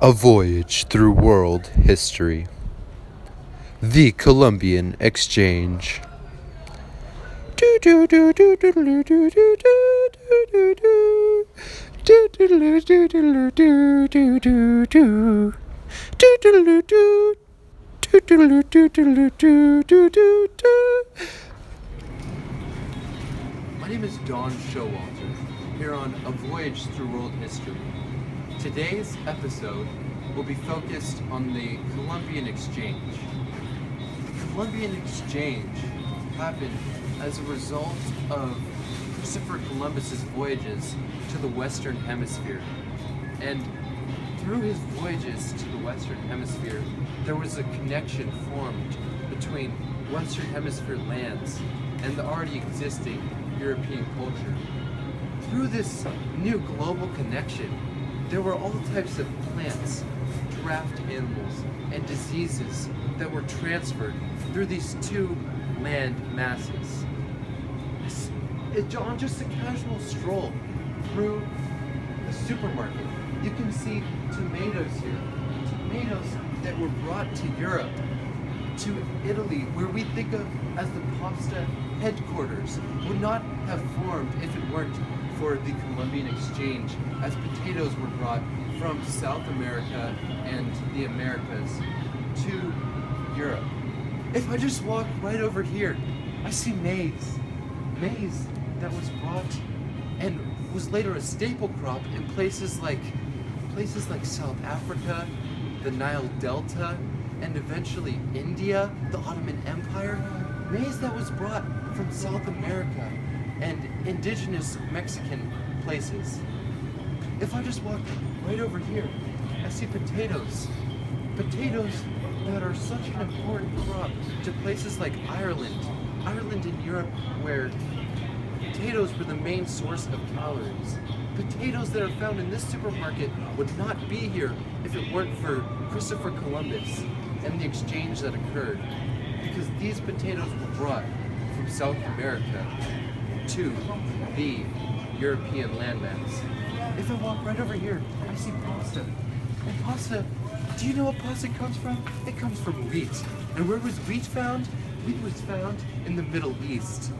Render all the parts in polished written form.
A voyage through world history. The Columbian Exchange. My name is Don Showalter, here on A Voyage Through World History. Today's episode will be focused on the Columbian Exchange. The Columbian Exchange happened as a result of Christopher Columbus's voyages to the Western Hemisphere. And through his voyages to the Western Hemisphere, there was a connection formed between Western Hemisphere lands and the already existing European culture. Through this new global connection, there were all types of plants, draft animals, and diseases that were transferred through these two land masses. On just a casual stroll through the supermarket, you can see tomatoes here. Tomatoes that were brought to Europe, to Italy, where we think of as the pasta headquarters, would not have formed if it weren't for the Columbian Exchange, as potatoes were brought from South America and the Americas to Europe. If I just walk right over here, I see maize. Maize that was brought and was later a staple crop in places like South Africa, the Nile Delta, and eventually India, the Ottoman Empire. Maize that was brought from South America and indigenous Mexican places. If I just walk right over here, I see potatoes. Potatoes that are such an important crop to places like Ireland in Europe, where potatoes were the main source of calories. Potatoes that are found in this supermarket would not be here if it weren't for Christopher Columbus and the exchange that occurred, because these potatoes were brought from South America to the European landmass. If I walk right over here, I see pasta. And pasta, do you know what pasta comes from? It comes from wheat. And where was wheat found? Wheat was found in the Middle East.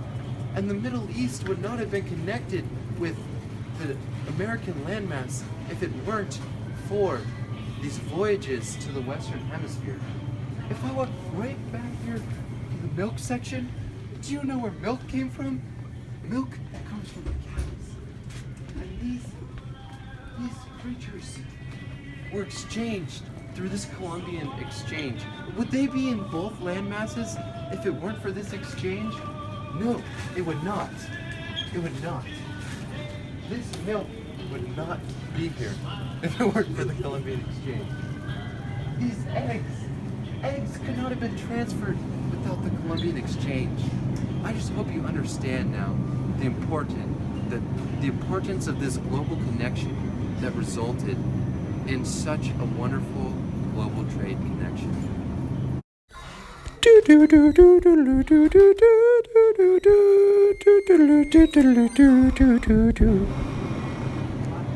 And the Middle East would not have been connected with the American landmass if it weren't for these voyages to the Western Hemisphere. If I walk right back here to the milk section, do you know where milk came from? Milk comes from cows. And these creatures were exchanged through this Columbian Exchange. Would they be in both land masses if it weren't for this exchange? No, it would not. It would not. This milk would not be here if it weren't for the Columbian Exchange. These eggs could not have been transferred without the Columbian Exchange. I just hope you understand now the importance of this global connection that resulted in such a wonderful global trade connection.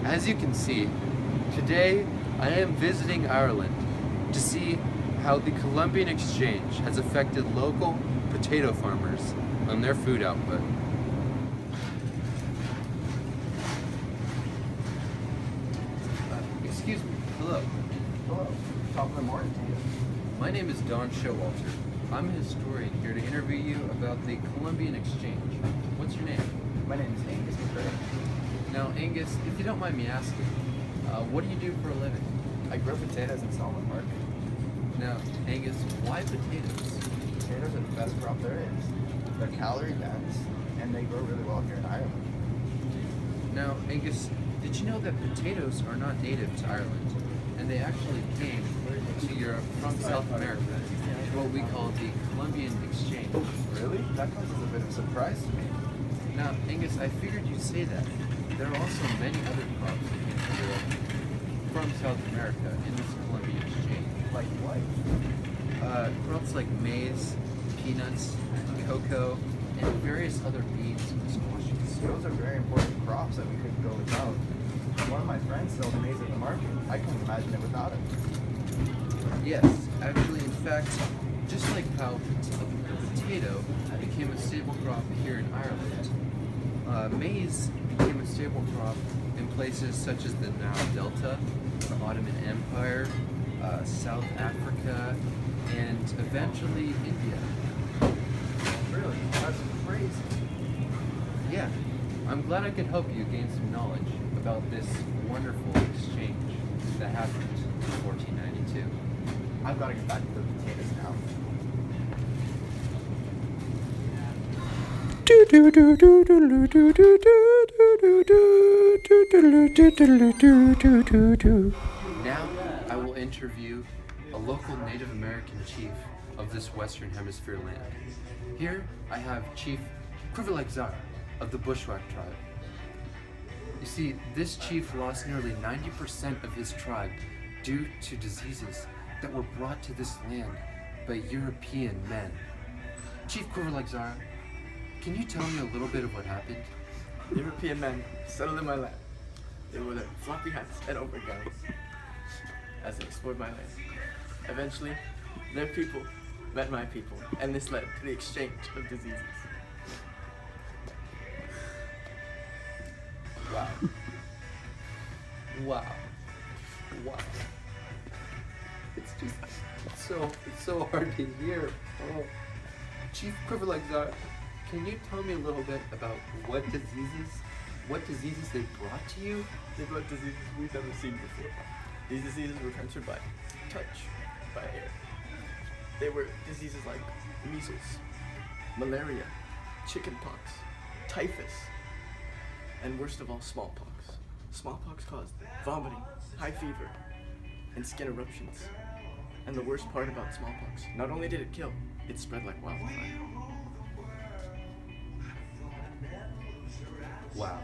As you can see, today I am visiting Ireland to see how the Columbian Exchange has affected local potato farmers on their food output. Excuse me. Hello. Hello. Top of the morning to you. My name is Don Showalter. I'm a historian here to interview you about the Columbian Exchange. What's your name? My name is Angus McCray. Now, Angus, if you don't mind me asking, what do you do for a living? I grow potatoes in Solomon Park. Now, Angus, why potatoes? Potatoes are the best crop there is. They're calorie dense and they grow really well here in Ireland. Now, Angus, did you know that potatoes are not native to Ireland, and they actually came to Europe from South America to what we call the Columbian Exchange? Really? That comes as a bit of a surprise to me. Now, Angus, I figured you'd say that. There are also many other crops that came to Europe from South America in this Columbian Exchange. Like what? Crops like maize, peanuts, cocoa, and various other beans and squashes. Those are very important crops that we couldn't go without. One of my friends sells maize at the market. I couldn't imagine it without it. Yes, actually, in fact, just like how a potato became a staple crop here in Ireland, maize became a staple crop in places such as the Nile Delta, the Ottoman Empire, South Africa, and eventually India. Really? That's crazy. Yeah, I'm glad I could help you gain some knowledge about this wonderful exchange that happened in 1492. I've got to get back to the potatoes now. Now I will interview a local Native American chief of this Western Hemisphere land. Here I have Chief Krivilexar of the Bushwhack tribe. You see, this chief lost nearly 90% of his tribe due to diseases that were brought to this land by European men. Chief Krivilexar, can you tell me a little bit of what happened? European men settled in my land. They wore their floppy hats and overgowns as they explored my land. Eventually, their people met my people, and this led to the exchange of diseases. Wow. Wow. Wow. It's just so hard to hear. Oh. Chief Krivilexar, can you tell me a little bit about what diseases they brought to you? They brought diseases we've never seen before. These diseases were transferred by touch, by air. They were diseases like measles, malaria, chickenpox, typhus, and worst of all, smallpox. Smallpox caused vomiting, high fever, and skin eruptions. And the worst part about smallpox, not only did it kill, it spread like wildfire. Wow.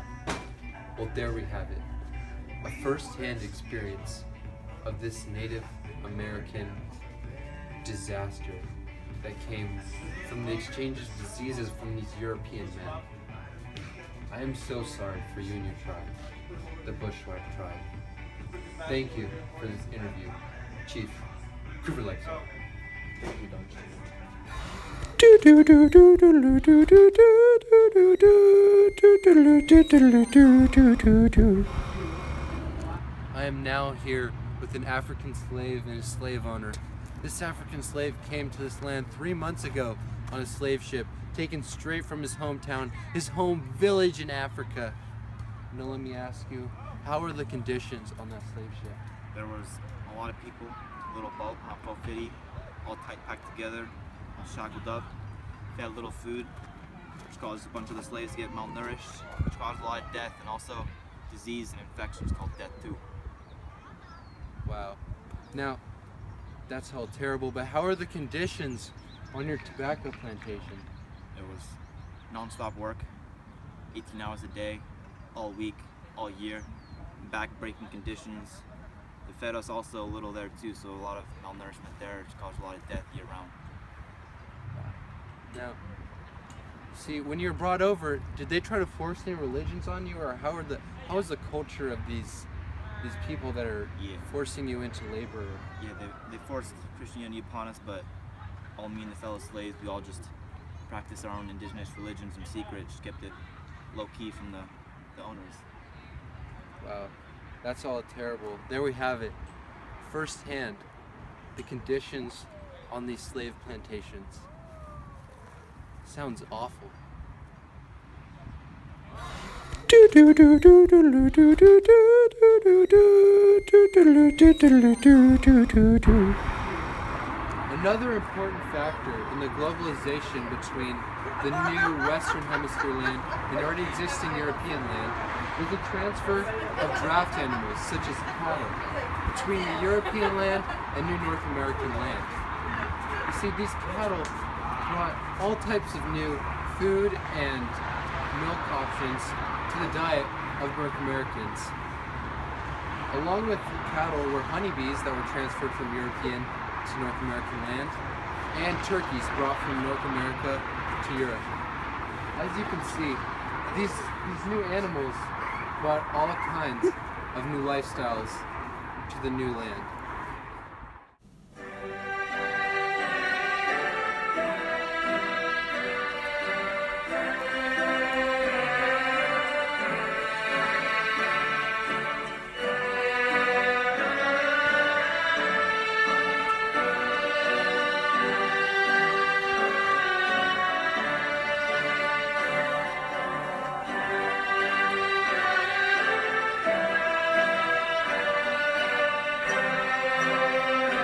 Well, there we have it. A first-hand experience of this Native American disaster that came from the exchange of diseases from these European men. I am so sorry for you and your tribe, the Bushwhack tribe. Thank you for this interview, Chief Krivilexar. Thank you, Don King. I am now here with an African slave and a slave owner. This African slave came to this land 3 months ago on a slave ship, taken straight from his hometown, his home village in Africa. Now let me ask you, how are the conditions on that slave ship? There was a lot of people, little boat, not 1250, all tight packed together, all shackled up. They had little food, which caused a bunch of the slaves to get malnourished, which caused a lot of death and also disease and infections called death too. Wow. Now, that's all terrible, but how are the conditions on your tobacco plantation? It was non-stop work, 18 hours a day, all week, all year, back-breaking conditions. They fed us also a little there too, so a lot of malnourishment there, which caused a lot of death year-round. Now, see, when you were brought over, did they try to force any religions on you, or how is the culture of these people that are forcing you into labor? Yeah, they forced Christianity upon us, but all me and the fellow slaves, we all just practiced our own indigenous religions in secret, just kept it low-key from the owners. Wow, that's all terrible. There we have it, firsthand, the conditions on these slave plantations. Sounds awful. Another important factor in the globalization between the new Western Hemisphere land and already existing European land was the transfer of draft animals such as cattle between the European land and New North American land. You see, these cattle brought all types of new food and milk options to the diet of North Americans. Along with cattle were honeybees that were transferred from European to North American land, and turkeys brought from North America to Europe. As you can see, these new animals brought all kinds of new lifestyles to the new land.